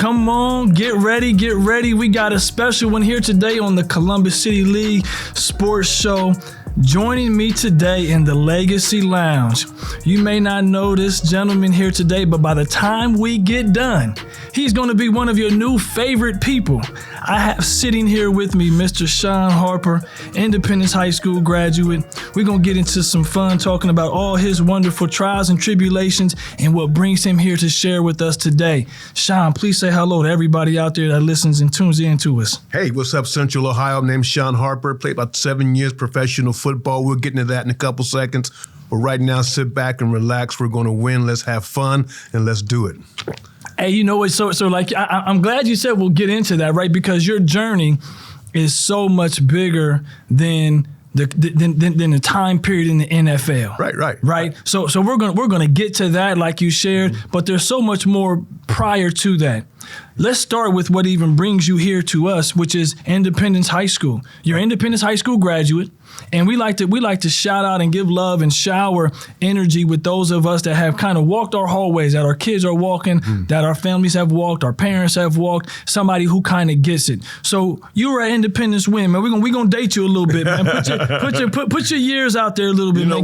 Come on, get ready. We got a special one here today on the Columbus City League Sports Show. Joining me today in the Legacy Lounge. You may not know this gentleman here today, but by the time we get done, he's going to be one of your new favorite people. I have sitting here with me Mr. Shawn Harper, Independence High School graduate. We're going to get into some fun talking about all his wonderful trials and tribulations and what brings him here to share with us today. Shawn, please say hello to everybody out there that listens and tunes in to us. Hey, what's up, Central Ohio? My name's Shawn Harper. Played about 7 years professional football. We'll get into that in a couple seconds. But right now, sit back and relax. We're going to win. Let's have fun, and let's do it. Hey, you know what? So like, I'm glad you said we'll get into that, right? Because your journey is so much bigger than the time period in the NFL. Right. So we're gonna get to that, like you shared. But there's so much more prior to that. Let's start with what even brings you here to us, which is Independence High School. You're Independence High School graduate, and we like to shout out and give love and shower energy with those of us that have kind of walked our hallways, that our kids are walking, that our families have walked, our parents have walked, somebody who kind of gets it. So you were at Independence when, man. We're gonna date you a little bit, man. Put your years out there a little bit, man.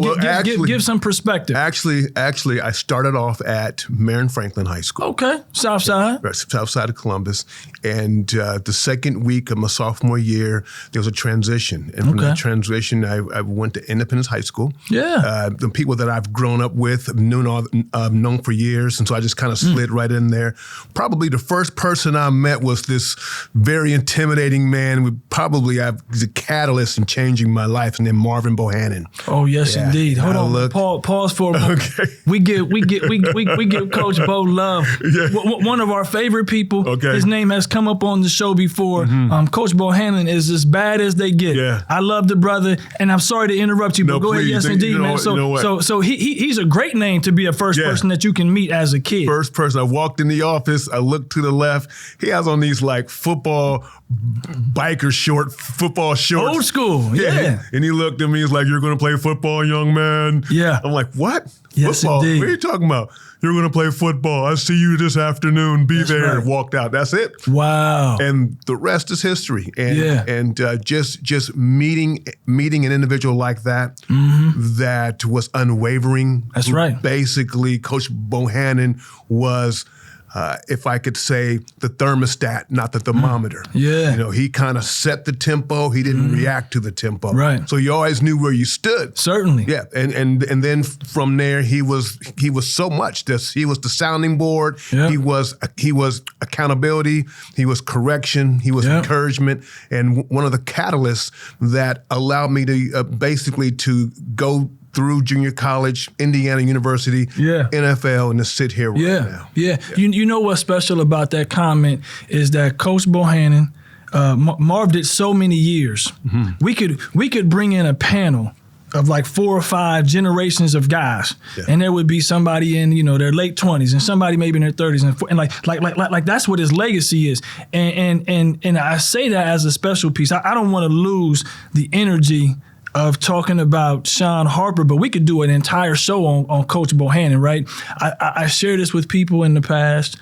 Give some perspective. Actually, I started off at Marion Franklin High School. Okay, South Side. Right, South Side of Columbus. And the second week of my sophomore year, there was a transition. And from that transition, I went to Independence High School. Yeah. The people that I've grown up with, known for years. And so I just kind of slid right in there. Probably the first person I met was this very intimidating man. The catalyst in changing my life, and then Marvin Bohannon. Oh, yes, indeed. Hold on. Pause for a moment. Okay. We give Coach Bo love. Yeah. One of our favorite people. Okay. His name has come up on the show before. Coach Bohannon is as bad as they get. Yeah. I love the brother, and I'm sorry to interrupt you, but go ahead. Yes, indeed, man. So he's a great name to be a first person that you can meet as a kid. First person. I walked in the office. I looked to the left. He has on these like football football shorts. Old school. Yeah. And he looked at me. He's like, "You're going to play football, young man?" Yeah. I'm like, "What? Yes, football? indeed. What are you talking about? You're going to play football. I see you this afternoon. Be there." Right. Walked out. That's it. Wow. And the rest is history. And just meeting an individual like that, that was unwavering. That's right. Basically, Coach Bohannon was, if I could say, the thermostat, not the thermometer. Yeah. You know, he kind of set the tempo. He didn't react to the tempo. Right. So you always knew where you stood. Certainly. Yeah. And then from there, he was so much. He was the sounding board. Yeah. He was accountability. He was correction. He was encouragement. And one of the catalysts that allowed me to basically to go through junior college, Indiana University, NFL, and to sit here right now. Yeah. You know what's special about that comment is that Coach Bohannon, Marv did so many years. We could bring in a panel of like 4 or 5 generations of guys, and there would be somebody in their late 20s and somebody maybe in their 30s, and like that's what his legacy is. And I say that as a special piece. I don't want to lose the energy of talking about Shawn Harper, but we could do an entire show on Coach Bohannon, right? I share this with people in the past.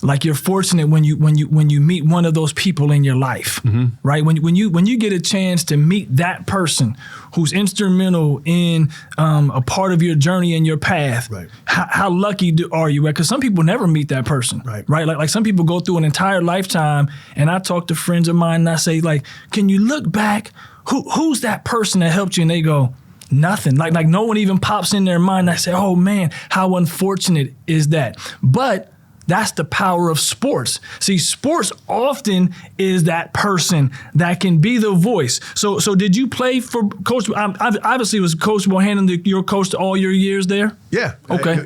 Like, you're fortunate when you meet one of those people in your life, right? When you get a chance to meet that person who's instrumental in a part of your journey and your path. Right. How lucky are you? Because some people never meet that person, right? Like some people go through an entire lifetime, and I talk to friends of mine and I say, like, can you look back? Who's that person that helped you? And they go, nothing. Like no one even pops in their mind. I say, oh man, how unfortunate is that? But that's the power of sports. See, sports often is that person that can be the voice. So did you play for Coach? Obviously, was Coach Bohannon your coach all your years there? Yeah. Okay.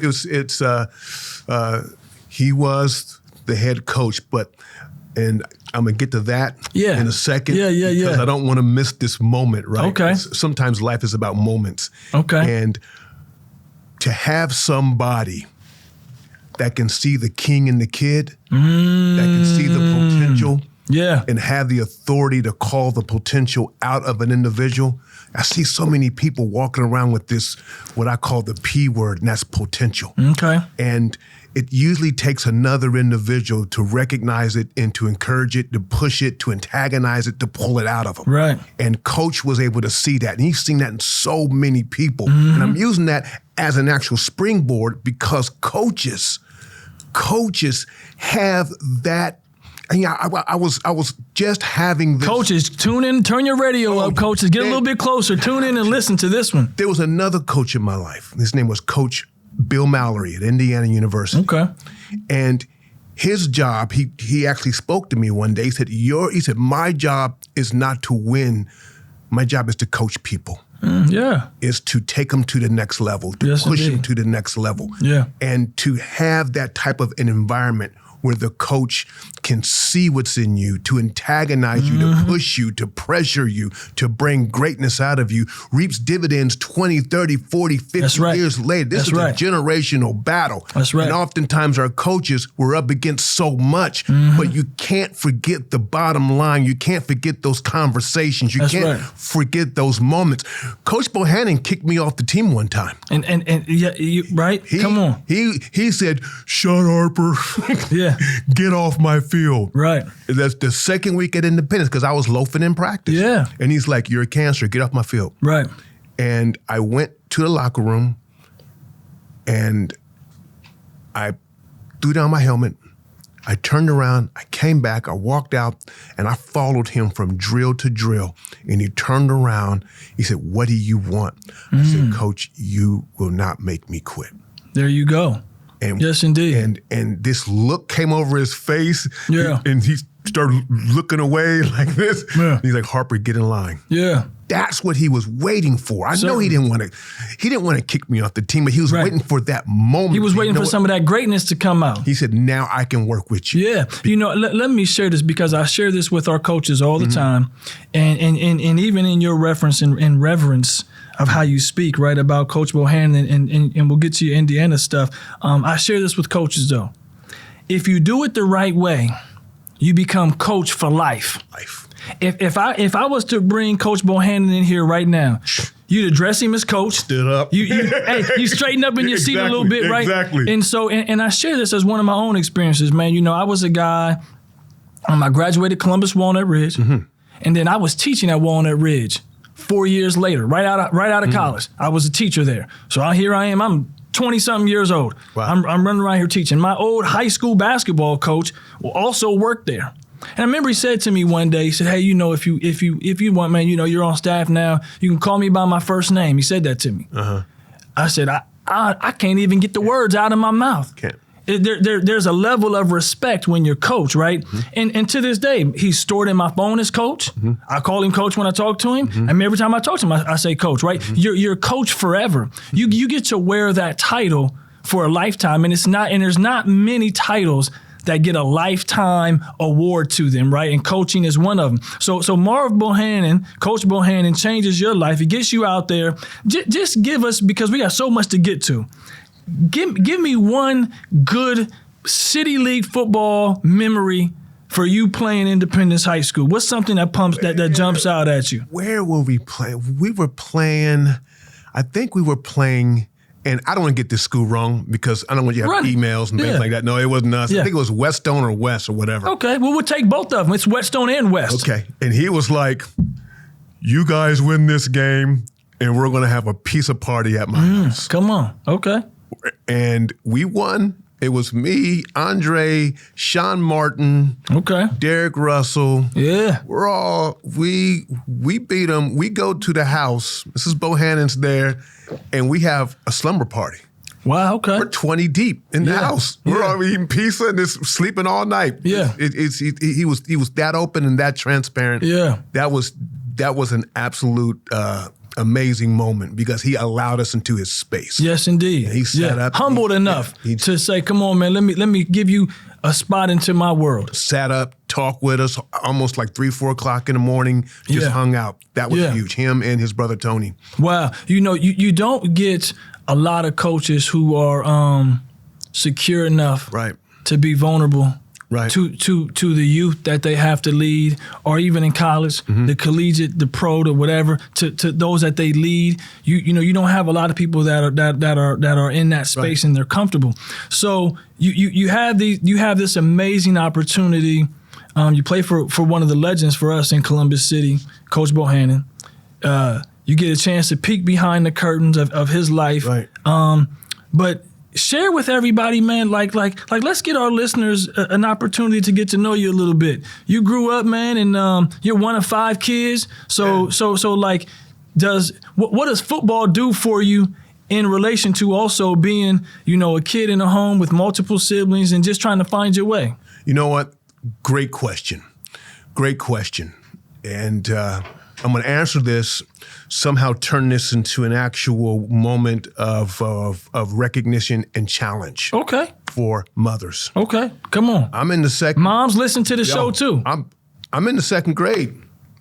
He was the head coach, and I'm going to get to that in a second. Yeah. Because I don't want to miss this moment, right? Okay. Sometimes life is about moments. Okay. And to have somebody that can see the king in the kid, that can see the potential, Yeah. and have the authority to call the potential out of an individual. I see so many people walking around with this, what I call the P word, and that's potential. Okay. And it usually takes another individual to recognize it and to encourage it, to push it, to antagonize it, to pull it out of them. Right. And Coach was able to see that. And he's seen that in so many people. And I'm using that as an actual springboard because coaches have that. I was just having this. Coaches, tune in, turn your radio up, coaches. Get a little bit closer. Tune in and listen to this one. There was another coach in my life. His name was Coach Bill Mallory at Indiana University. Okay. And his job, he actually spoke to me one day. He said, my job is not to win. My job is to coach people. Yeah. Is to take them to the next level, to push them to the next level. Yeah. And to have that type of an environment where the coach can see what's in you, to antagonize you, to push you, to pressure you, to bring greatness out of you, reaps dividends 20, 30, 40, 50 years later. This is a generational battle. That's right. And oftentimes our coaches were up against so much, but you can't forget the bottom line. You can't forget those conversations. You can't forget those moments. Coach Bohannon kicked me off the team one time. And yeah, come on. He said, Shawn Harper, get off my field. Right. That's the second week at Independence because I was loafing in practice. Yeah. And he's like, you're a cancer, get off my field. Right. And I went to the locker room and I threw down my helmet. I turned around, I came back, I walked out, and I followed him from drill to drill. And he turned around, he said, what do you want? I said, Coach, you will not make me quit. There you go. And, yes, indeed. And this look came over his face. Yeah. And he started looking away like this. Yeah. He's like, Harper, get in line. Yeah. That's what he was waiting for. I know he didn't want to kick me off the team, but he was waiting for that moment. He was waiting for some of that greatness to come out. He said, now I can work with you. Yeah. You know, let me share this because I share this with our coaches all the time. And even in your reference and reverence of how you speak, right, about Coach Bohannon, and we'll get to your Indiana stuff. I share this with coaches, though. If you do it the right way, you become coach for life. If I was to bring Coach Bohannon in here right now, you'd address him as coach. Stood up. You straighten up in your seat a little bit, right? Exactly. And so, and I share this as one of my own experiences, man. You know, I was a guy, I graduated Columbus Walnut Ridge, and then I was teaching at Walnut Ridge 4 years later, right out of college. I was a teacher there. So here I am. I'm 20-something years old. Wow. I'm running around here teaching. My old high school basketball coach also worked there. And I remember he said to me one day, he said, hey, you know, if you want, man, you know, you're on staff now, you can call me by my first name. He said that to me. I said, I can't even get the words out of my mouth. Can't. There's a level of respect when you're coach, right? And to this day, he's stored in my phone as coach. I call him coach when I talk to him. And every time I talk to him, I say coach, right? You're coach forever. You get to wear that title for a lifetime, and there's not many titles that get a lifetime award to them, right? And coaching is one of them. So Marv Bohannon, Coach Bohannon, changes your life. He gets you out there. Just give us, because we got so much to get to, give me one good City League football memory for you playing Independence High School. What's something that jumps out at you? Where were we playing? I think we were playing, and I don't want to get this school wrong because I don't want you to have emails and things like that. No, it wasn't us. I think it was Weststone or West or whatever. Okay, well, we'll take both of them. It's Weststone and West. Okay, and he was like, you guys win this game, and we're going to have a pizza party at my house. Come on, okay. And we won. It was me, Andre, Sean Martin, Derek Russell. Yeah. We beat them. We go to the house. Mrs. Bohannon's there, and we have a slumber party. Wow, okay. We're 20 deep in the house. We're all eating pizza and just sleeping all night. Yeah. He was that open and that transparent. Yeah. That was an absolute amazing moment because he allowed us into his space. Yes, indeed. And he sat up. Humbled enough to say, come on, man, let me give you a spot into my world. Sat up, talked with us almost like 3, 4 o'clock in the morning, just hung out. That was huge. Him and his brother, Tony. Wow. You know, you don't get a lot of coaches who are secure enough to be vulnerable Right. to the youth that they have to lead, or even in college, the collegiate, the pro, the whatever, to those that they lead. You don't have a lot of people that are in that space and they're comfortable. So you have this amazing opportunity. You play for one of the legends for us in Columbus City, Coach Bohannon. You get a chance to peek behind the curtains of his life. Right. But share with everybody, man, like let's get our listeners an opportunity to get to know you a little bit. You grew up, man, and you're one of 5 kids. So like, what does football do for you in relation to also being, a kid in a home with multiple siblings and just trying to find your way? You know what? Great question. And I'm going to answer this, somehow turn this into an actual moment of recognition and challenge. Okay. For mothers. Okay, come on. I'm in the second. Moms listen to the show too. I'm in the 2nd grade.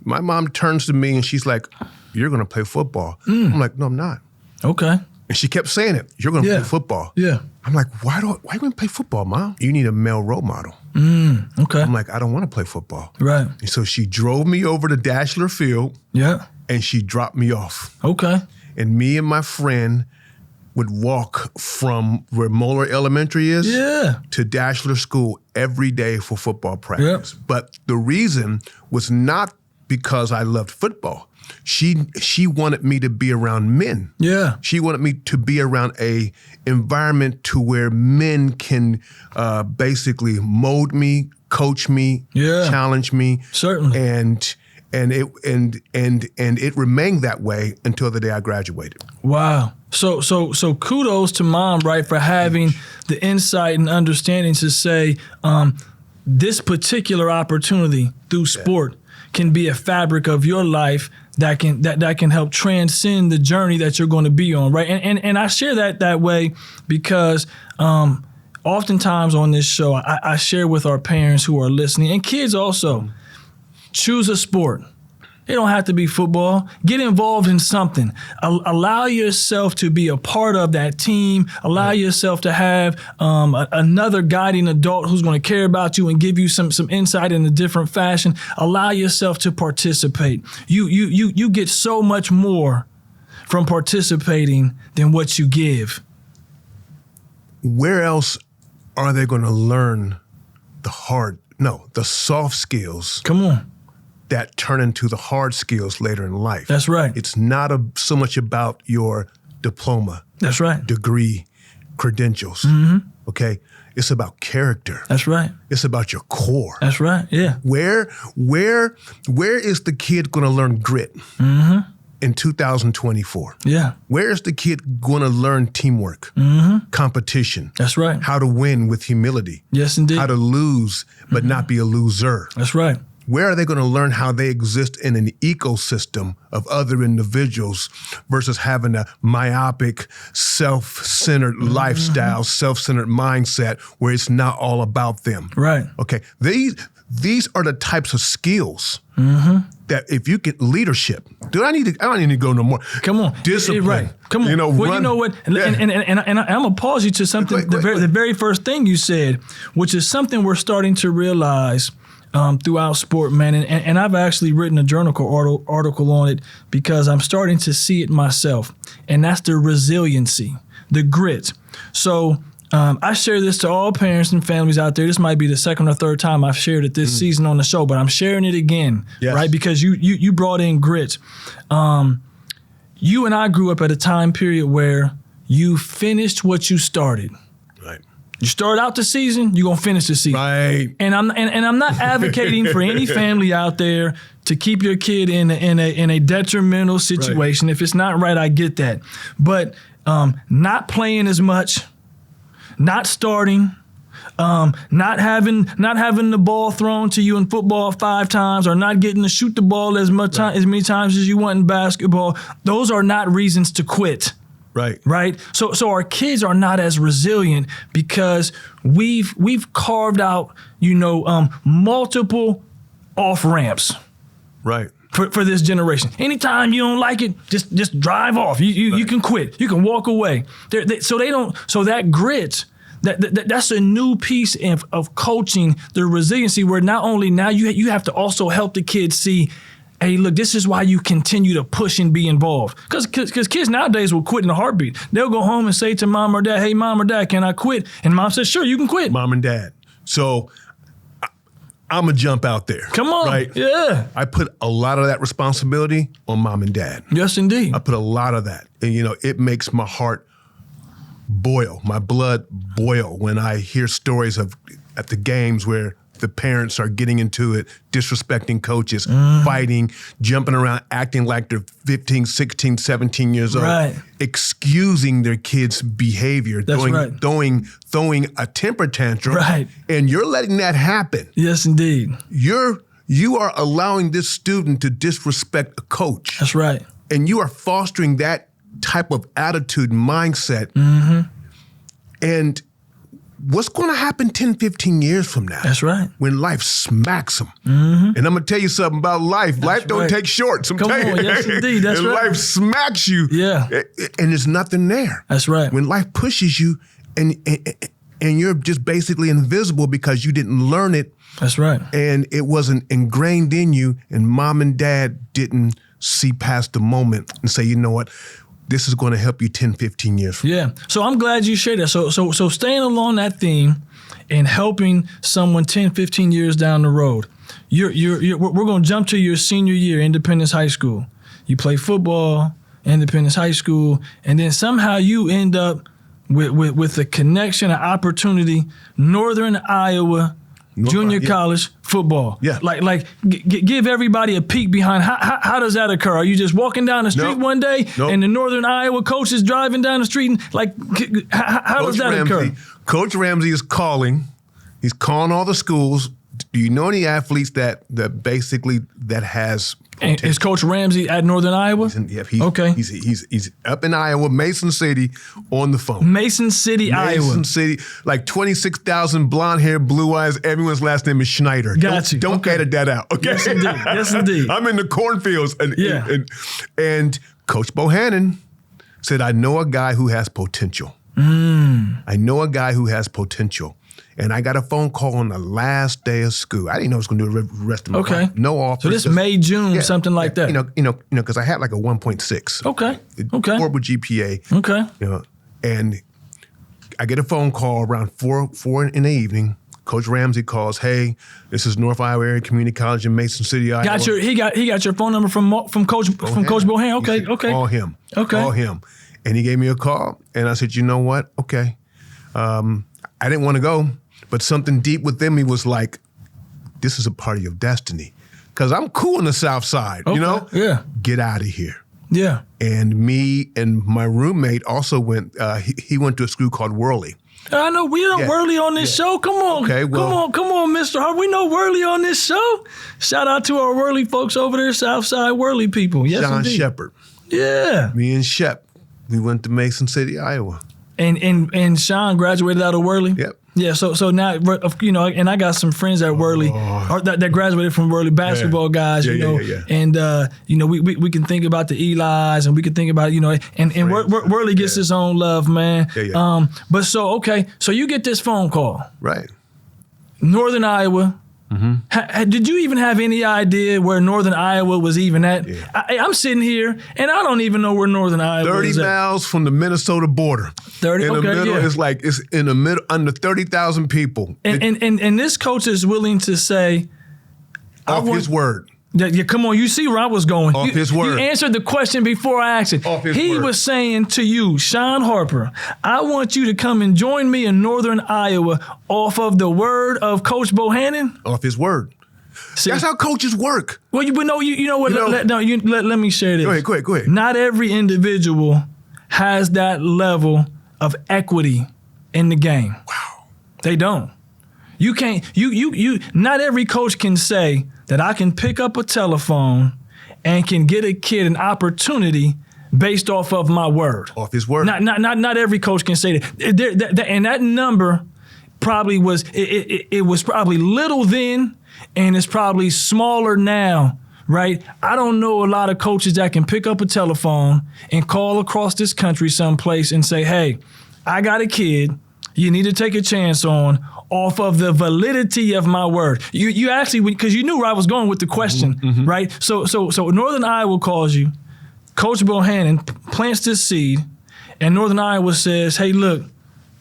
My mom turns to me and she's like, "You're going to play football." I'm like, "No, I'm not." Okay. And she kept saying it. "You're going to play football." Yeah. I'm like, why do I play football, Mom? You need a male role model. Okay. I'm like, I don't want to play football. Right. And so she drove me over to Dashler Field. Yeah. And she dropped me off. Okay. And me and my friend would walk from where Moeller Elementary is to Dashler School every day for football practice. Yep. But the reason was not because I loved football. She wanted me to be around men. Yeah. She wanted me to be around a environment to where men can basically mold me, coach me, challenge me. Certainly. And it remained that way until the day I graduated. Wow. So kudos to Mom, right, for having the insight and understanding to say this particular opportunity through sport can be a fabric of your life that can help transcend the journey that you're going to be on, right? And I share that way because oftentimes on this show, I share with our parents who are listening, and kids also, choose a sport. It don't have to be football. Get involved in something. Allow yourself to be a part of that team. Allow yourself to have another guiding adult who's going to care about you and give you some insight in a different fashion. Allow yourself to participate. You get so much more from participating than what you give. Where else are they going to learn the soft skills? Come on. That turn into the hard skills later in life. That's right. It's not so much about your diploma. That's right. Degree, credentials. Okay? It's about character. That's right. It's about your core. That's right. Yeah. Where is the kid going to learn grit in 2024? Yeah. Where is the kid going to learn teamwork, competition? That's right. How to win with humility. Yes, indeed. How to lose but not be a loser. That's right. Where are they going to learn how they exist in an ecosystem of other individuals versus having a myopic, self-centered lifestyle, self-centered mindset where it's not all about them? Right. Okay. These are the types of skills that if you get leadership, I don't need to go no more. Come on. Discipline. Right. Come on. You know what? And I'm going to pause you to something, the very first thing you said, which is something we're starting to realize throughout sport, man. And I've actually written a journal article on it because I'm starting to see it myself. And that's the resiliency, the grit. So I share this to all parents and families out there. This might be the 2nd or 3rd time I've shared it this season on the show, but I'm sharing it again, right? Because you brought in grit. You and I grew up at a time period where you finished what you started. Right. You start out the season, you're gonna finish the season. Right. And I'm not advocating for any family out there to keep your kid in a detrimental situation. Right. If it's not right, I get that. But not playing as much, not starting, not having the ball thrown to you in football 5 times, or not getting to shoot the ball as many times as you want in basketball. Those are not reasons to quit. Right. Right. So our kids are not as resilient because we've carved out, multiple off ramps. Right. For this generation. Anytime you don't like it, just drive off. You can quit. You can walk away. So that grit That's a new piece of coaching the resiliency, where not only now you have to also help the kids see, hey, look, this is why you continue to push and be involved. Because kids nowadays will quit in a heartbeat. They'll go home and say to mom or dad, hey, mom or dad, can I quit? And mom says, sure, you can quit. Mom and dad. So I'm going to jump out there. Come on. Right? Yeah. I put a lot of that responsibility on mom and dad. Yes, indeed. I put a lot of that. And, it makes my heart boil, my blood boil when I hear stories at the games where the parents are getting into it, disrespecting coaches, fighting, jumping around, acting like they're 15, 16, 17 years old, excusing their kids' behavior, throwing a temper tantrum, and you're letting that happen. Yes, indeed. You are allowing this student to disrespect a coach. That's right. And you are fostering that type of attitude, mindset, and what's going to happen 10, 15 years from now? That's right. When life smacks them. And I'm going to tell you something about life. Life don't take shorts. Come on, yes, indeed. That's right. Life smacks you. Yeah. And there's nothing there. That's right. When life pushes you and you're just basically invisible because you didn't learn it. That's right. And it wasn't ingrained in you, and mom and dad didn't see past the moment and say, you know what? This is going to help you 10, 15 years from now. Yeah. So I'm glad you shared that. So staying along that theme and helping someone 10, 15 years down the road, we're going to jump to your senior year, Independence High School. You play football, Independence High School, and then somehow you end up with a connection, an opportunity, Northern Iowa Junior college football. Yeah. Give everybody a peek behind how does that occur? Are you just walking down the street one day and the Northern Iowa coach is driving down the street and how does that occur? Coach Ramsey is calling. He's calling all the schools. Do you know any athletes that has potential? Is Coach Ramsey at Northern Iowa? He's up in Iowa, Mason City, on the phone. Mason City, Iowa. Mason City, like 26,000 blonde hair, blue eyes. Everyone's last name is Schneider. Don't edit that out. Okay. Yes, indeed. Yes, indeed. I'm in the cornfields, and Coach Bohannon said, "I know a guy who has potential. I know a guy who has potential." And I got a phone call on the last day of school. I didn't know I was going to do the rest of my life. No offer. So this May, June, something like that. Because I had like a 1.6. Okay. Horrible GPA. Okay. And I get a phone call around 4 in the evening. Coach Ramsey calls, "Hey, this is North Iowa Area Community College in Mason City, Iowa." He got your phone number from Coach Bohannon. Okay. Said, okay. Call him. Okay. Call him. And he gave me a call, and I said, "You know what? Okay." I didn't want to go. But something deep within me was like, this is a part of your destiny. Because I'm cool in the South Side, Yeah. Get out of here. Yeah. And me and my roommate also went, he went to a school called Worley. I know we know Worley on this show. Come on. Okay, well, come on, Mr. Harper. We know Worley on this show. Shout out to our Worley folks over there, South Side Worley people. Yes, Shawn indeed. Shepard. Yeah. Me and Shep, we went to Mason City, Iowa. And Shawn graduated out of Worley? Yep. Yeah, so now, and I got some friends at Worley that graduated from Worley, basketball guys, and, we can think about the Eli's and we can think about, and Worley gets his own love, man. But so you get this phone call. Right. Northern Iowa. Mm-hmm. Did you even have any idea where Northern Iowa was even at? Yeah. I'm sitting here, and I don't even know where Northern Iowa is 30 miles from the Minnesota border. 30, in the middle, it's in the middle, under 30,000 people. And this coach is willing to say, off his word. Yeah, come on, you see where I was going. Off his word. You answered the question before I asked it. Off his word. He was saying to you, Shawn Harper, I want you to come and join me in Northern Iowa off of the word of Coach Bohannon. Off his word. See, that's how coaches work. Well, you know what? Let me share this. Go ahead. Not every individual has that level of equity in the game. Wow. They don't. You can't. Not every coach can say that I can pick up a telephone and can get a kid an opportunity based off of my word. Off his word. Not every coach can say that. And that number probably was it was probably little then, and it's probably smaller now, right? I don't know a lot of coaches that can pick up a telephone and call across this country someplace and say, "Hey, I got a kid. you need to take a chance on off of the validity of my word. You actually, because you knew where I was going with the question, right? So Northern Iowa calls you, Coach Bohannon plants this seed, and Northern Iowa says, hey, look,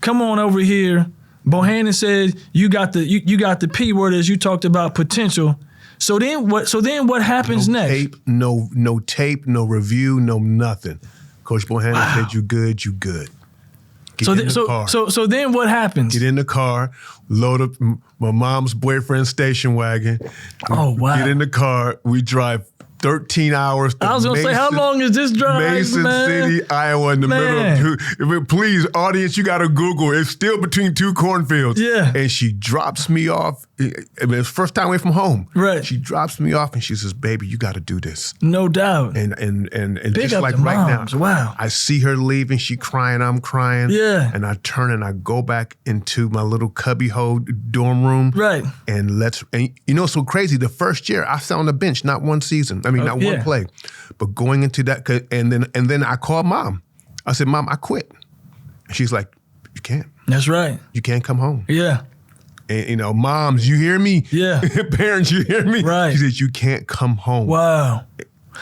come on over here. Bohannon said you got the P word, as you talked about, potential. So then what happens next? No tape, no review, no nothing. Coach Bohannon said you good. Get in the car. So then what happens? Get in the car, load up my mom's boyfriend's station wagon. Oh, wow. Get in the car. We drive 13 hours to I was going to say, how long is this drive, Mason City, Iowa, in the middle of please, audience, you got to Google. It's still between two cornfields. Yeah. And she drops me off. I mean, it's first time away from home. Right. She drops me off and she says, baby, you got to do this. No doubt. And Big just up like to right moms. now, Wow. I see her leaving. She crying. I'm crying. Yeah. And I turn and I go back into my little cubbyhole dorm room. Right. And you know, so crazy. The first year I sat on the bench, not one season. I mean, not one play. But going into that, and then I called Mom. I said, Mom, I quit. She's like, you can't. That's right. You can't come home. Yeah. And, you know, moms, you hear me? Yeah. Parents, you hear me? Right. She said, you can't come home. Wow.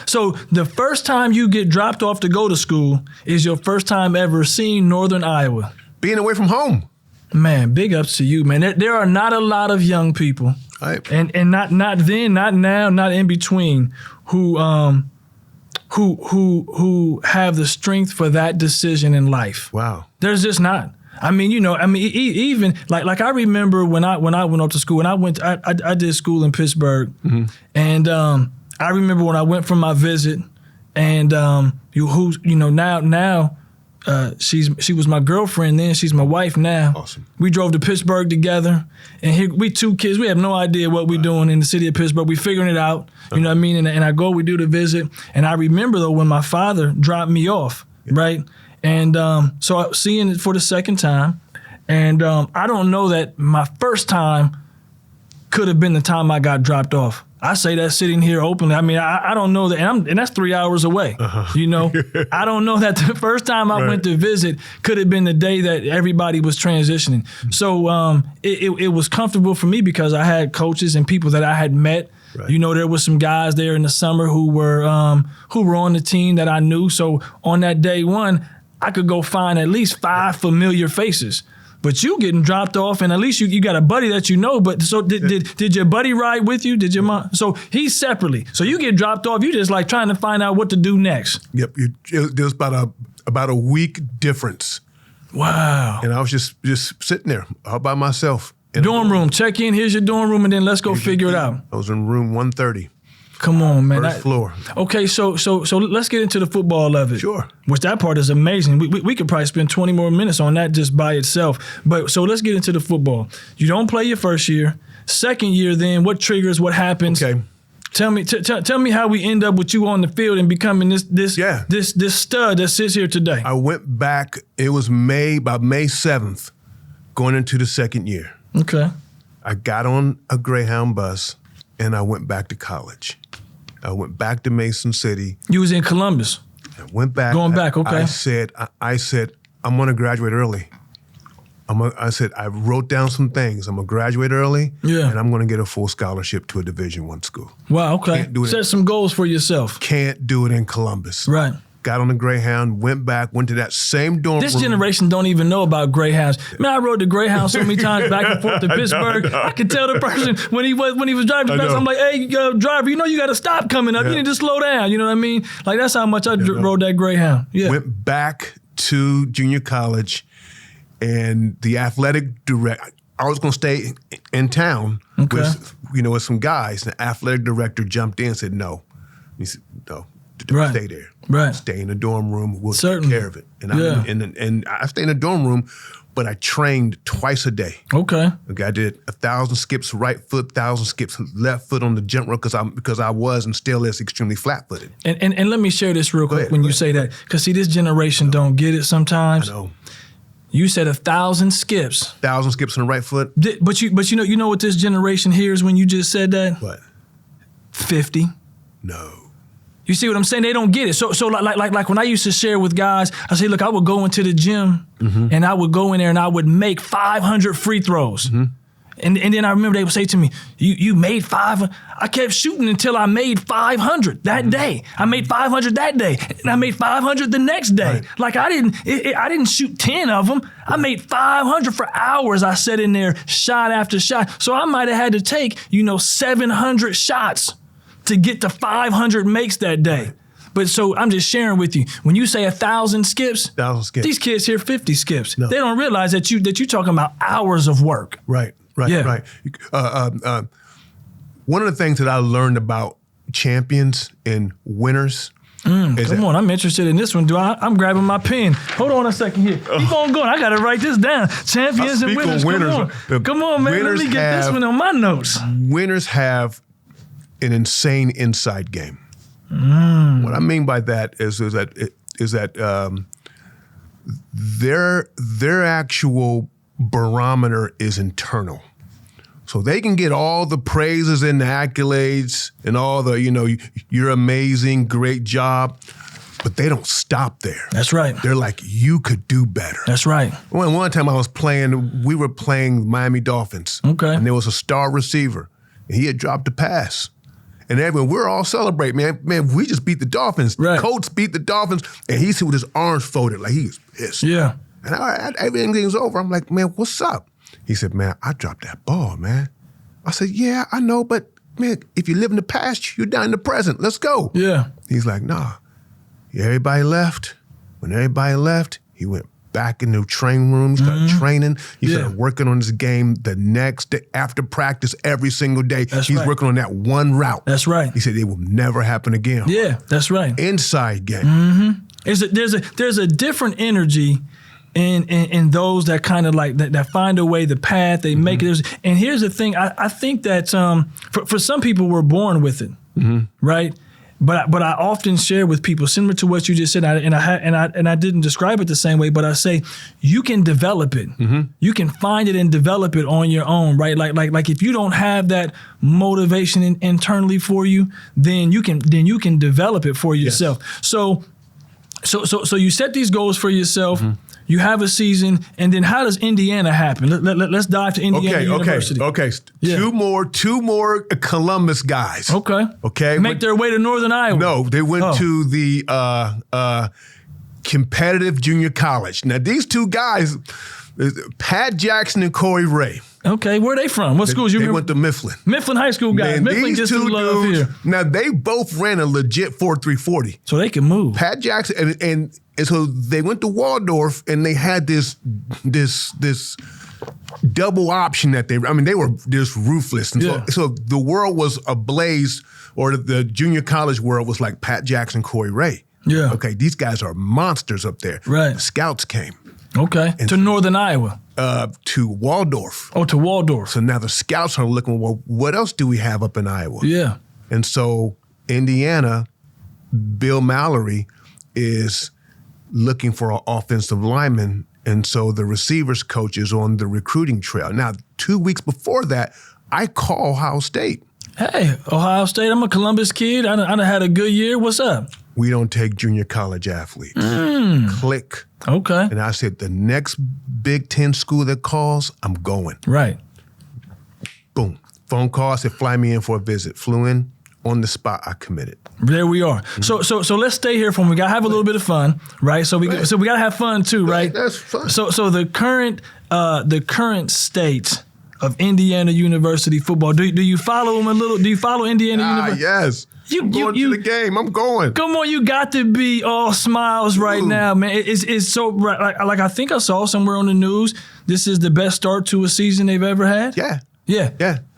So the first time you get dropped off to go to school is your first time ever seeing Northern Iowa. Being away from home. Man, big ups to you, man. There are not a lot of young people, right. and not then, not now, not in between, who have the strength for that decision in life. Wow. There's just not. I mean, you know, even like I remember when I went off to school, and I did school in Pittsburgh, and I remember when I went for my visit, and now she was my girlfriend then, she's my wife now. Awesome. We drove to Pittsburgh together, and here we two kids, we have no idea what we're doing in the city of Pittsburgh. We figuring it out, you know what I mean? And I go, we do the visit, and I remember though when my father dropped me off, right? And so I was seeing it for the second time, and I don't know that my first time could have been the time I got dropped off. I say that sitting here openly. I mean, I don't know that, and that's 3 hours away. You know, I don't know that the first time I went to visit could have been the day that everybody was transitioning. So it was comfortable for me because I had coaches and people that I had met. Right. You know, there was some guys there in the summer who were on the team that I knew. So on that day one, I could go find at least 5 familiar faces. But you getting dropped off, and at least you got a buddy that you know. But so did your buddy ride with you? Did your mom? So he's separately. So you get dropped off. You just like trying to find out what to do next. Yep, there's about a week difference. Wow. And I was just sitting there all by myself. Dorm room. Check in. Here's your dorm room, and then let's go figure it out. I was in room 130. Come on, man. First floor. Okay, so let's get into the football of it. Sure. Which that part is amazing. We could probably spend 20 more minutes on that just by itself. But so let's get into the football. You don't play your first year. Second year, then what triggers? What happens? Okay. Tell me how we end up with you on the field and becoming this stud that sits here today. I went back. It was about May 7th, going into the second year. Okay. I got on a Greyhound bus and I went back to college. I went back to Mason City. You was in Columbus. I went back. Going back, okay. I said, I'm going to graduate early. I wrote down some things. I'm going to graduate early, and I'm going to get a full scholarship to a Division I school. Wow, okay. Set some goals for yourself. Can't do it in Columbus. Right. Got on the Greyhound, went to that same dorm room. This generation don't even know about Greyhounds. Man, I rode the Greyhound so many times back and forth to Pittsburgh. I could tell the person when he was driving the bus, I'm like, hey, driver, you know you got to stop coming up. You need to slow down. You know what I mean? Like, that's how much I rode that Greyhound. Yeah. Went back to junior college, and the athletic director, I was going to stay in town with some guys. The athletic director jumped in and said, no. He said, no. Stay there. Right. Stay in the dorm room. We'll take care of it. And I stay in the dorm room, but I trained twice a day. Okay. I did 1,000 skips right foot, 1,000 skips left foot on the jump rope because I was and still is extremely flat-footed. And let me share this real quick when you say that, because see, this generation don't get it sometimes. I know. You said 1,000 skips. 1,000 skips on the right foot. But you know what this generation hears when you just said that? What? 50. No. You see what I'm saying? They don't get it. So like when I used to share with guys, I say, look, I would go into the gym and I would go in there and I would make 500 free throws. And then I remember they would say to me, you made 500. I kept shooting until I made 500 that day. I made 500 that day, and I made 500 the next day. Right. Like I didn't shoot 10 of them. I made 500 for hours. I sat in there shot after shot. So I might have had to take 700 shots to get to 500 makes that day. Right. But so I'm just sharing with you. When you say 1,000 skips, these kids hear 50 skips. No. They don't realize that you're talking about hours of work. Right. Right. One of the things that I learned about champions and winners. Come on, I'm interested in this one. I'm grabbing my pen. Hold on a second here. Keep on going. I got to write this down. Champions and winners. Come on, man. Let me get this one on my notes. Winners have an insane inside game. What I mean by that is that their actual barometer is internal. So they can get all the praises and the accolades and all the, you're amazing, great job, but they don't stop there. That's right. They're like, you could do better. That's right. One time we were playing Miami Dolphins. Okay. And there was a star receiver, and he had dropped a pass. And we're all celebrating, man, we just beat the Dolphins. Right. The Colts beat the Dolphins, and he's with his arms folded like he was pissed. Yeah. And everything's over. I'm like, man, what's up? He said, man, I dropped that ball, man. I said, yeah, I know, but man, if you live in the past, you're not in the present. Let's go. Yeah. He's like, nah. Everybody left. When everybody left, he went back in the training room, started training. He started working on his game the next day after practice every single day. He's working on that one route. That's right. He said it will never happen again. Yeah, that's right. Inside game. There's a different energy in those that kind of like that find a way, the path, they make it. And here's the thing, I think that for some people we're born with it, right? But I often share with people similar to what you just said, and I didn't describe it the same way, but I say you can develop it. You can find it and develop it on your own, right? Like if you don't have that motivation internally for you, then you can develop it for yourself. Yes. So you set these goals for yourself. You have a season, and then how does Indiana happen? Let's dive to Indiana University. Okay. Yeah. Two more Columbus guys. Okay. Make their way to Northern Iowa. No, they went to the competitive junior college. Now, these two guys, Pat Jackson and Corey Ray. Okay, where are they from? What schools? They went to Mifflin. Mifflin High School guys. Man, Mifflin gets some love here. Now, they both ran a legit 4.340. So they can move. Pat Jackson, and so they went to Waldorf, and they had this double option that they were just ruthless. And so the world was ablaze, or the junior college world was like Pat Jackson, Corey Ray. Yeah. Okay, these guys are monsters up there. Right. Scouts came. Okay. And to Northern Iowa. To Waldorf. Oh, to Waldorf. So now the scouts are looking, well, what else do we have up in Iowa? Yeah. And so Indiana, Bill Mallory is looking for an offensive lineman. And so the receivers coach is on the recruiting trail. Now, 2 weeks before that, I call Ohio State. Hey, Ohio State, I'm a Columbus kid. I done had a good year. What's up? We don't take junior college athletes. Click. Okay. And I said, the next Big Ten school that calls, I'm going. Right. Boom. Phone call, said, fly me in for a visit. Flew in, on the spot, I committed. There we are. So let's stay here we gotta have a little bit of fun, right? So we gotta have fun too, right? That's fun. So the current state of Indiana University football. Do you follow them a little? Do you follow Indiana University? Yes. I'm going to the game. I'm going. Come on, you got to be all smiles right now, man. It's so like I think I saw somewhere on the news. This is the best start to a season they've ever had. Yeah.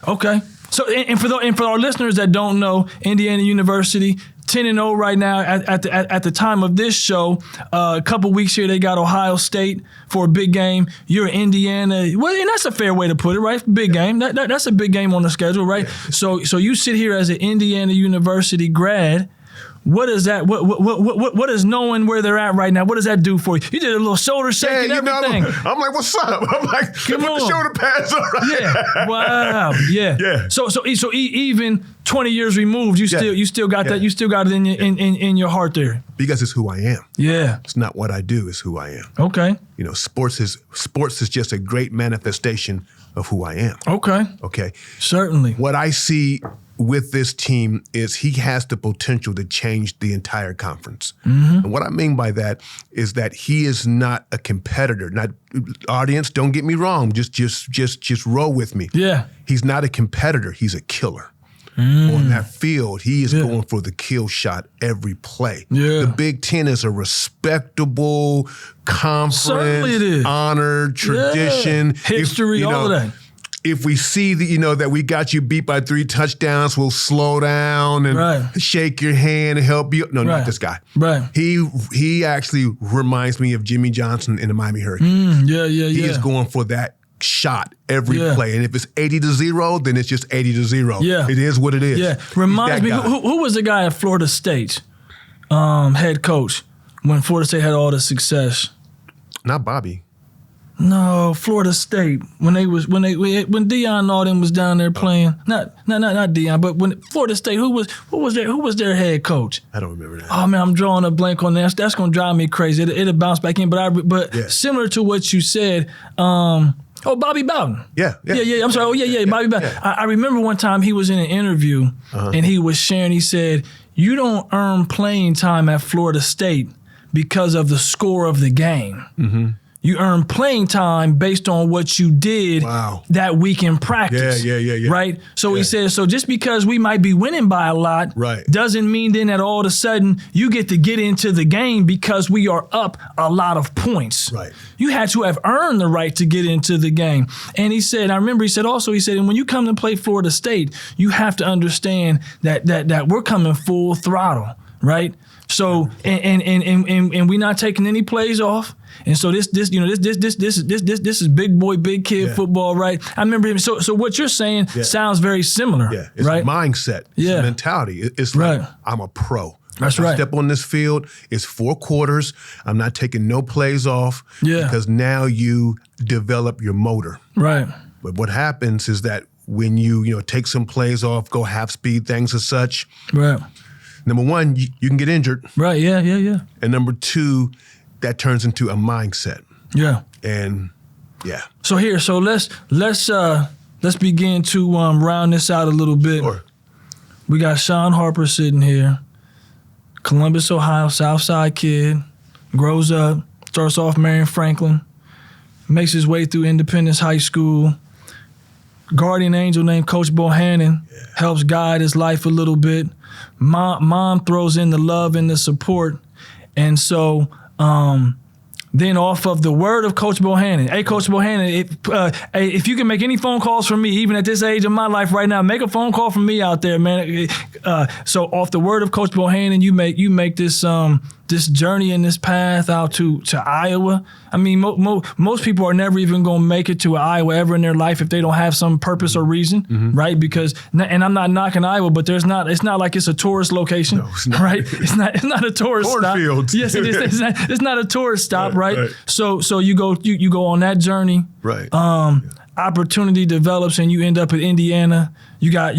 Okay. So and for our listeners that don't know, Indiana University 10-0 right now at the time of this show. A couple weeks here, they got Ohio State for a big game. You're Indiana. Well, and that's a fair way to put it, right? Big game. That's a big game on the schedule, right? So you sit here as an Indiana University grad. What is that? What is knowing where they're at right now? What does that do for you? You did a little shoulder shake and everything. I'm like, what's up? I'm like, put the shoulder pads on. Right? Yeah. Wow. Yeah. Yeah. So even 20 years removed, you still got that. You still got it in your heart there. Because it's who I am. Yeah. It's not what I do. It's who I am. Okay. You know, sports is just a great manifestation of who I am. Okay. Okay. Certainly. What I see with this team is he has the potential to change the entire conference. And what I mean by that is that he is not a competitor. Not audience, don't get me wrong. Just roll with me. Yeah. He's not a competitor. He's a killer. On that field, he is going for the kill shot every play. Yeah. The Big Ten is a respectable conference, Certainly it is. honor, tradition, history, all of that. If we see that, that we got you beat by 3 touchdowns, we'll slow down and shake your hand and help you. No, not this guy. Right. He actually reminds me of Jimmy Johnson in the Miami Hurricanes. He is going for that shot every play. And if it's 80-0, then it's just 80-0. Yeah. It is what it is. Yeah. Reminds me, who was the guy at Florida State, head coach, when Florida State had all the success? Not Bobby. No, Florida State. When Deion and all them was down there playing, not Deion, but when Florida State, who was their head coach? I don't remember that. Oh man, I'm drawing a blank on that. That's gonna drive me crazy. It'll bounce back in, but similar to what you said. Bobby Bowden. Yeah. I'm sorry. Bobby Bowden. Yeah. I remember one time he was in an interview and he was sharing. He said, "You don't earn playing time at Florida State because of the score of the game." Mm-hmm. You earn playing time based on what you did that week in practice. Yeah. Right? So he says, so just because we might be winning by a lot doesn't mean then that all of a sudden you get to get into the game because we are up a lot of points. Right. You had to have earned the right to get into the game. And he said, I remember he said, and when you come to play Florida State, you have to understand that we're coming full throttle, right? So and we're not taking any plays off. And so this is big boy, big kid football, right? I remember him. So what you're saying sounds very similar, it's right? a mindset, it's a mentality. It's like I'm a pro. That's right. I step on this field. It's 4 quarters. I'm not taking no plays off because now you develop your motor. Right. But what happens is that when you take some plays off, go half speed, things as such. Right. Number 1, you can get injured. Right. Yeah. And number 2, that turns into a mindset. Yeah. And So let's begin to round this out a little bit. Sure. We got Shawn Harper sitting here, Columbus, Ohio, Southside kid, grows up, starts off Marion Franklin, makes his way through Independence High School. Guardian angel named Coach Bohannon helps guide his life a little bit. Mom throws in the love and the support. And so then off of the word of Coach Bohannon, hey, Coach Bohannon, if you can make any phone calls from me, even at this age of my life right now, make a phone call from me out there, man. So off the word of Coach Bohannon, you make this journey and this path out to Iowa. I mean, most people are never even going to make it to Iowa ever in their life if they don't have some purpose or reason, right? Because, and I'm not knocking Iowa, but it's not like it's a tourist location, right? It's not a tourist stop. Yes, it is. It's not a tourist stop, right? So you go on that journey. Right. Opportunity develops and you end up at Indiana. You got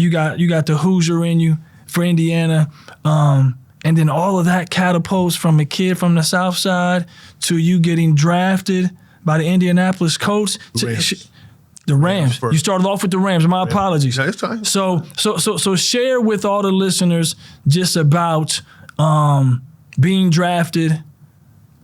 the Hoosier in you for Indiana. And then all of that catapults from a kid from the South Side to you getting drafted by the Indianapolis Colts. The Rams. You started off with the Rams. My apologies. No, it's fine. So share with all the listeners just about being drafted.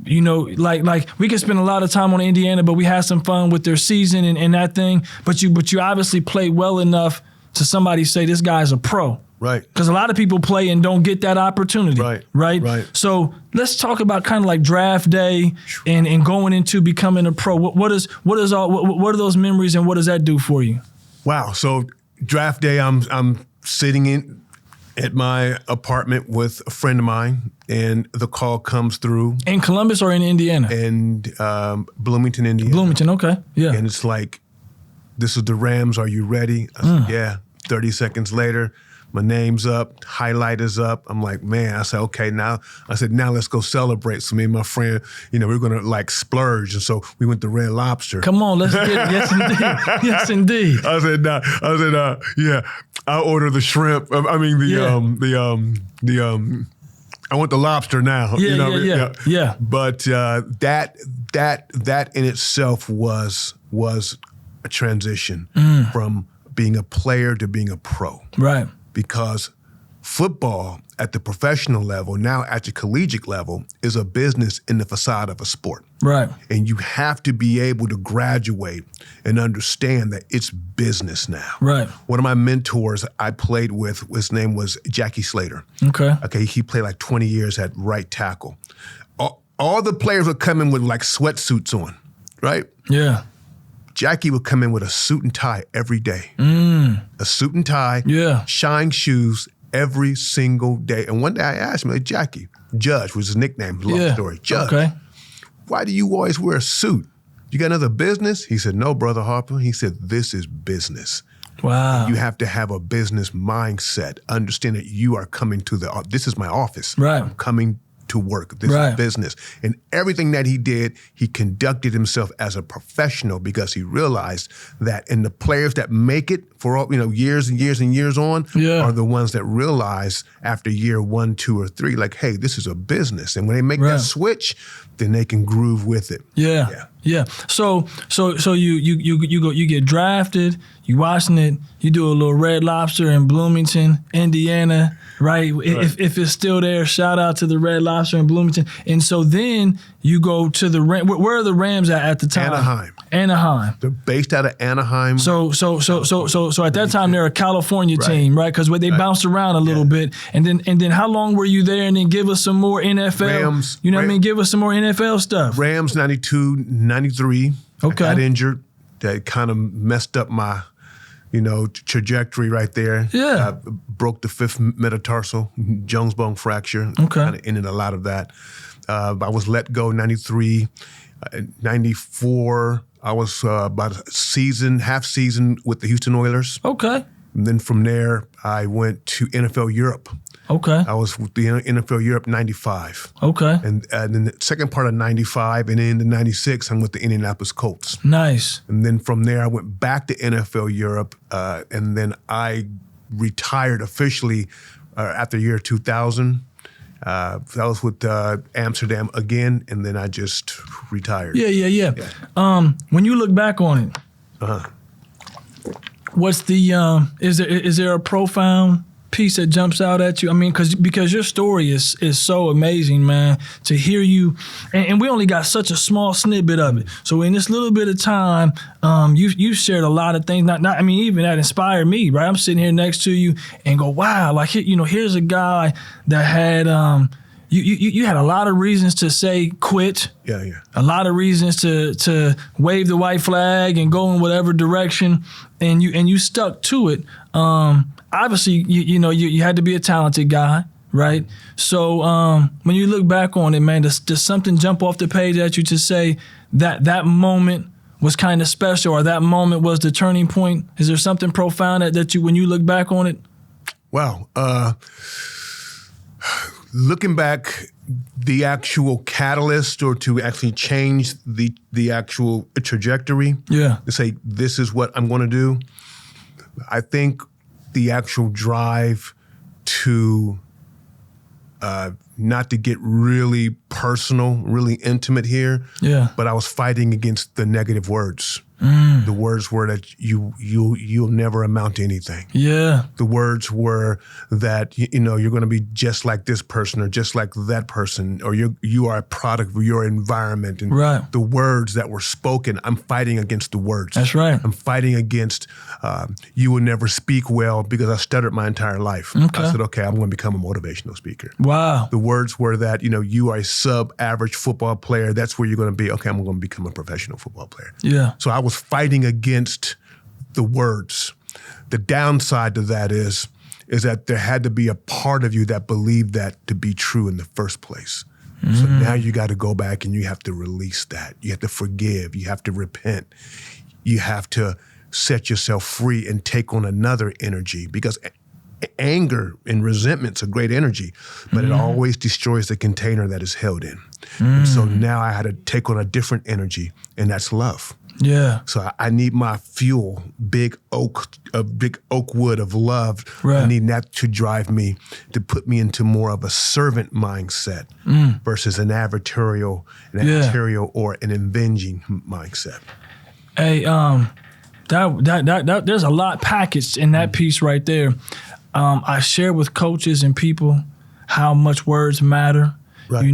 You know, like we could spend a lot of time on Indiana, but we had some fun with their season and that thing. But you obviously played well enough to somebody say this guy's a pro. Right. Because a lot of people play and don't get that opportunity. Right. So let's talk about kind of like draft day and going into becoming a pro. What are those memories and what does that do for you? Wow. So draft day, I'm sitting in at my apartment with a friend of mine, and the call comes through. In Columbus or in Indiana? In Bloomington, Indiana. Bloomington, okay. Yeah. And it's like, this is the Rams. Are you ready? I said, yeah. 30 seconds later, My name's up, highlight is up. I'm like, man, I said, okay, now let's go celebrate. So me and my friend, we're gonna like splurge. And so we went to Red Lobster. Come on, let's get it. Yes, indeed. Yes, indeed. I said, yeah, I'll order the shrimp. I want the lobster now. Yeah. But that in itself was a transition from being a player to being a pro. Right. Because football at the professional level, now at the collegiate level, is a business in the facade of a sport. Right. And you have to be able to graduate and understand that it's business now. Right. One of my mentors I played with, his name was Jackie Slater. Okay, he played like 20 years at right tackle. All the players would come in with like sweatsuits on, right? Yeah. Jackie would come in with a suit and tie every day. A suit and tie, shine shoes every single day. And one day I asked him, like, Jackie, Judge was his nickname, long story, Judge, why do you always wear a suit? You got another business? He said, no, Brother Harper. He said, this is business. Wow. You have to have a business mindset. Understand that you are coming to this is my office. Right. I'm coming to work. This is business. And everything that he did, he conducted himself as a professional because he realized that in the players that make it for all, years and years and years on are the ones that realize after year 1, 2, or 3, like, hey, this is a business. And when they make that switch, then they can groove with it. Yeah. So you get drafted, you watching it, you do a little Red Lobster in Bloomington, Indiana, right? If it's still there, shout out to the Red Lobster in Bloomington. And so then you go to the where are the Rams at the time? Anaheim. They're based out of Anaheim. So at that time they're a California team, right? Because they bounced around a little bit. And then how long were you there? And then give us some more NFL. Rams. You know what I mean? Give us some more NFL stuff. Rams 92, 93. Okay. I got injured. That kind of messed up my trajectory right there. Yeah. Broke the 5th metatarsal, Jones bone fracture. Okay. Kind of ended a lot of that. I was let go 93, 94. I was about half season with the Houston Oilers. Okay. And then from there, I went to NFL Europe. Okay. I was with the NFL Europe 95. Okay. And then the second part of 95 and then the 96, I'm with the Indianapolis Colts. Nice. And then from there, I went back to NFL Europe, and then I retired officially after year 2000. I was with Amsterdam again, and then I just retired. Yeah. When you look back on it, what's the is there a profound piece that jumps out at you? I mean, because your story is so amazing, man, to hear you, and we only got such a small snippet of it. So in this little bit of time, you shared a lot of things. Not I mean, even that inspired me, right? I'm sitting here next to you and go, wow, like here's a guy that had you had a lot of reasons to say quit. Yeah. A lot of reasons to wave the white flag and go in whatever direction, and you stuck to it. Obviously, you had to be a talented guy, right? So when you look back on it, man, does something jump off the page at you to say that moment was kind of special, or that moment was the turning point? Is there something profound that you, when you look back on it? Wow. Looking back, the actual catalyst or to actually change the actual trajectory, to say this is what I'm going to do, I think the actual drive to not to get really personal, really intimate here, but I was fighting against the negative words. The words were that you'll never amount to anything. Yeah. The words were that you're going to be just like this person or just like that person, or you are a product of your environment. And the words that were spoken, I'm fighting against the words. That's right. I'm fighting against you will never speak well because I stuttered my entire life. Okay. I said, okay, I'm going to become a motivational speaker. Wow. The words were that you are a sub-average football player. That's where you're going to be. Okay, I'm going to become a professional football player. Yeah. So I was fighting against the words. The downside to that is that there had to be a part of you that believed that to be true in the first place. So now you got to go back and you have to release that. You have to forgive. You have to repent. You have to set yourself free and take on another energy, because anger and resentment's a great energy, but it always destroys the container that is held in. And so now I had to take on a different energy, and that's love. Yeah. So I need my fuel, big oak wood of love. Right. I need that to drive me, to put me into more of a servant mindset versus an adversarial or an avenging mindset. Hey, that there's a lot packaged in that piece right there. I share with coaches and people how much words matter. Right.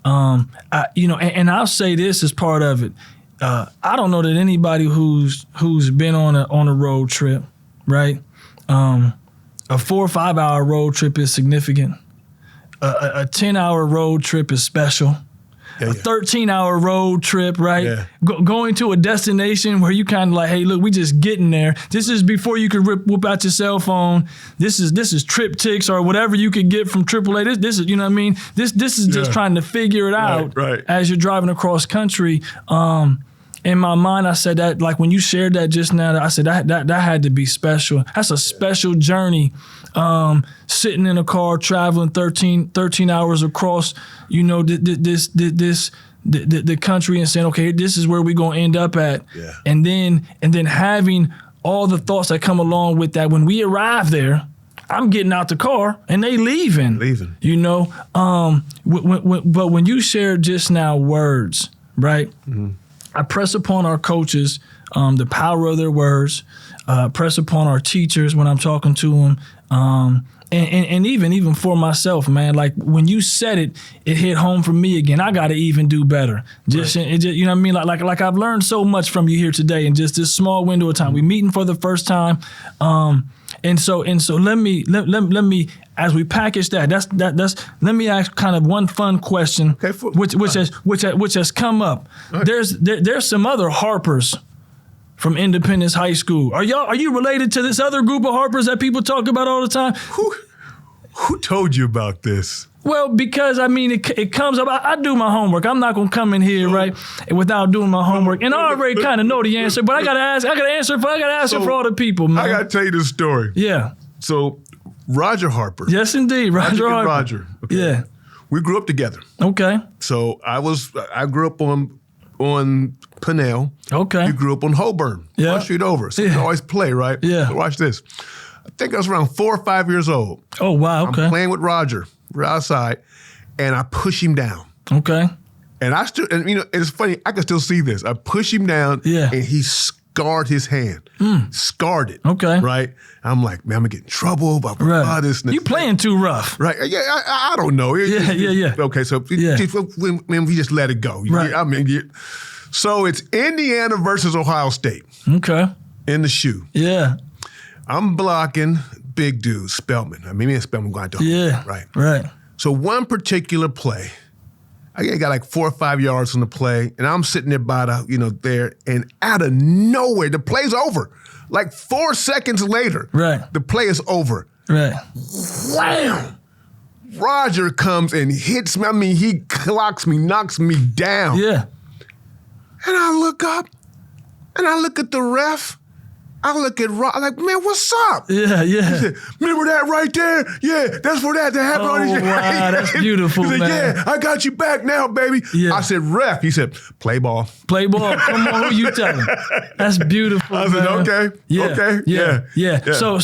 And I'll say this as part of it. I don't know that anybody who's been on a road trip, right? A 4 or 5 hour road trip is significant. A 10-hour road trip is special. Yeah, a 13-hour road trip, right? Yeah. Going to a destination where you kind of like, hey, look, we just getting there. This is before you could whip out your cell phone. This is trip ticks or whatever you could get from AAA. This is, you know what I mean? This is just trying to figure it out as you're driving across country. In my mind, I said that, like when you shared that just now, I said that had to be special. That's a special journey. Sitting in a car, traveling 13 hours across, the country and saying, okay, this is where we're gonna end up at. Yeah. And then having all the thoughts that come along with that. When we arrive there, I'm getting out the car and they leaving. But when you shared just now words, right? Mm-hmm. I press upon our coaches the power of their words, press upon our teachers when I'm talking to them, and even for myself, man. Like when you said it, it hit home for me again. I got to even do better. Just you know what I mean? Like I've learned so much from you here today in just this small window of time. We meeting for the first time, and so let me as we package that's let me ask kind of one fun question, which has come up. Right. There's some other Harpers from Independence High School. Are you related to this other group of Harpers that people talk about all the time? Who told you about this? Well, because I mean, it comes up. I do my homework. I'm not gonna come in here without doing my homework, and I already kind of know the answer. But I gotta answer for all the people, man. I gotta tell you this story. Yeah. So Roger Harper. Yes, indeed, Roger Harper. Roger. Okay. Yeah. We grew up together. Okay. So I grew up on Pinnell. Okay. You grew up on Holborn. Yeah. One street over. So you always play, right? Yeah. So watch this. I think I was around 4 or 5 years old. Oh, wow. Okay. I'm playing with Roger. We're outside, and I push him down. Okay. And it's funny, I can still see this. I push him down, and he scarred his hand. Scarred it. Okay. Right? I'm like, man, I'm going to get in trouble. Blah, blah, blah, this. You playing too rough. Right. Yeah, I don't know. Yeah. Okay, so when we just let it go. Right. So it's Indiana versus Ohio State. Okay. In the shoe. Yeah. I'm blocking big dude, Spellman. Me and Spellman going to Right. So one particular play, I got like 4 or 5 yards on the play, and I'm sitting there by the, there, and out of nowhere, the play's over. Like 4 seconds later, the play is over. Right. Wham! Roger comes and hits me. He clocks me, knocks me down. Yeah. And I look up, and I look at the ref. I look at Rob, I'm like, man, what's up? Yeah. He said, remember that right there? Yeah, that's for that happened on his wow, that's beautiful, he said, man. Yeah, I got you back now, baby. Yeah. I said, ref. He said, play ball. Play ball. Come on, who you telling? That's beautiful, I said, okay. Yeah. Okay. Yeah. So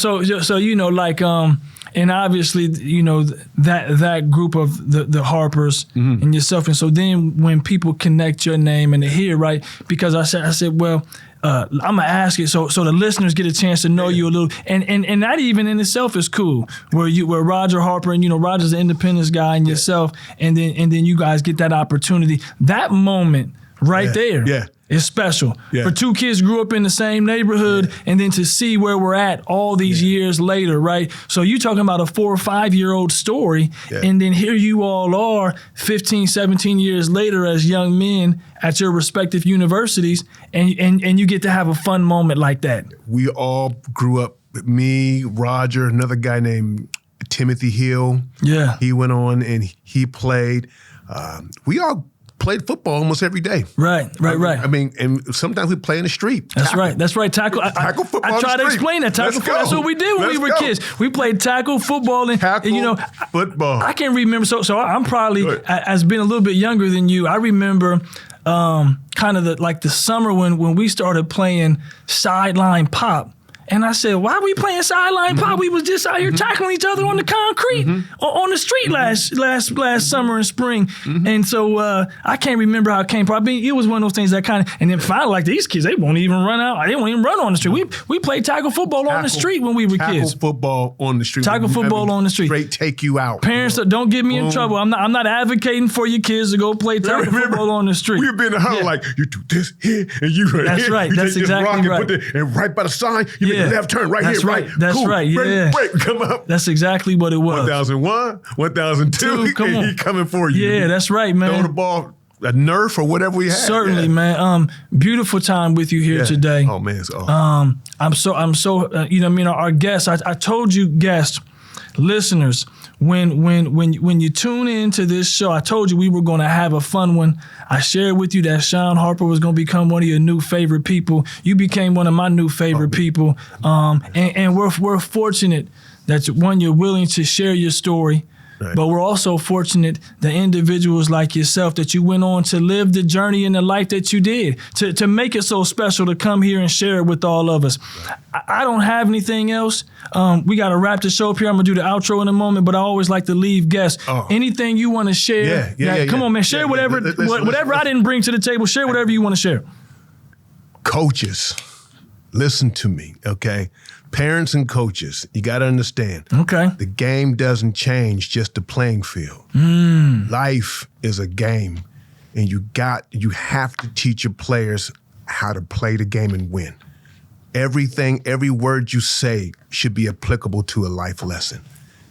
and obviously, that group of the Harpers and yourself. And so then when people connect your name and they hear, right, because I said, well, I'm gonna ask it so the listeners get a chance to know you a little, and that even in itself is cool. Where Roger Harper and Roger's an Independence guy and yourself, and then you guys get that opportunity. That moment right there. Yeah. It's special. Yeah. For two kids grew up in the same neighborhood, and then to see where we're at all these years later, right? So you talking about a 4 or 5 year old story, and then here you all are 15, 17 years later as young men at your respective universities, and you get to have a fun moment like that. We all grew up, me, Roger, another guy named Timothy Hill. Yeah. He went on and he played. We all played football almost every day. Right. I mean, and sometimes we play in the street. That's right. Tackle. Tackle football. I try to explain that. Tackle football. That's what we did when we were kids. We played tackle football and football. I can remember. So I'm probably as being a little bit younger than you. I remember kind of the summer when we started playing sideline pop. And I said, why are we playing sideline pop? We was just out here tackling each other on the concrete on the street last summer and spring. And so I can't remember how it came from. I mean, it was one of those things that kind of, and then finally, like these kids, they won't even run out. They won't even run on the street. We played tackle football on the street when we were kids. Tackle football on the street. Tackle football on the street. Straight take you out. Parents, don't get me in trouble. I'm not advocating for your kids to go play tackle football on the street. We've been in the huddle like, you do this here and you right That's here. right. You That's take exactly this right. rock and put it right by the sign. You make the left turn right That's here, right. right? That's cool. right. Yeah. Break, come up. That's exactly what it was. 1001, 1002. Come on. He coming for you. Yeah, that's right, man. Throw the ball, a Nerf or whatever we have. Certainly, man. Beautiful time with you here today. Oh man, it's awesome. I'm so you know what I mean, our guests. I told you, guests, listeners, when you tune into this show, I told you we were going to have a fun one. I shared with you that Shawn Harper was going to become one of your new favorite people. You became one of my new favorite people. And we're fortunate that, one, you're willing to share your story. Right. But we're also fortunate that individuals like yourself, that you went on to live the journey and the life that you did, to make it so special to come here and share it with all of us. Right. I don't have anything else. We got to wrap the show up here. I'm going to do the outro in a moment, but I always like to leave guests. Anything you want to share? Come on, man. Share whatever I didn't bring to the table. Share whatever you want to share. Coaches, listen to me, okay? Parents and coaches, you got to understand. Okay. The game doesn't change, just the playing field. Life is a game, and you have to teach your players how to play the game and win. Every word you say should be applicable to a life lesson.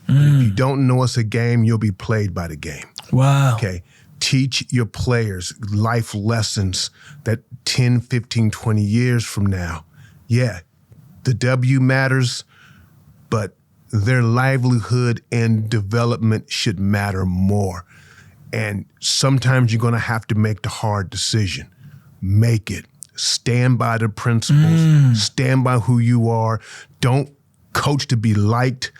If you don't know it's a game, you'll be played by the game. Wow. Okay. Teach your players life lessons that 10, 15, 20 years from now, the W matters, but their livelihood and development should matter more. And sometimes you're going to have to make the hard decision. Make it. Stand by the principles. Stand by who you are. Don't coach to be liked.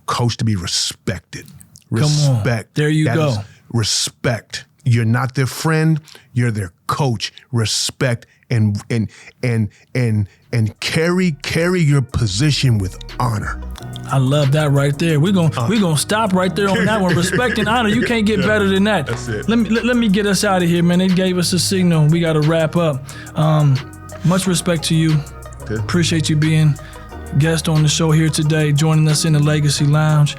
Coach to be respected. Respect. Come on. There you go. Respect. You're not their friend. You're their coach. Respect and carry your position with honor. I love that right there. We're gonna stop right there on that one. Respect and honor. You can't get better than that. That's it. Let me get us out of here, man. They gave us a signal. We got to wrap up. Much respect to you. Okay. Appreciate you being guest on the show here today, joining us in the Legacy Lounge.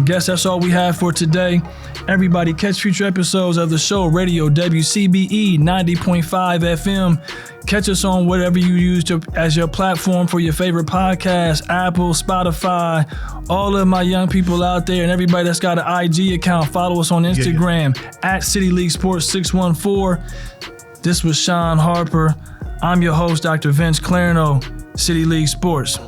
Guess that's all we have for today. Everybody, catch future episodes of the show, Radio WCBE 90.5 FM. Catch us on whatever you use as your platform for your favorite podcast, Apple, Spotify, all of my young people out there and everybody that's got an IG account, follow us on Instagram at City League Sports 614. This was Shawn Harper. I'm your host, Dr. Vince Clarino, City League Sports.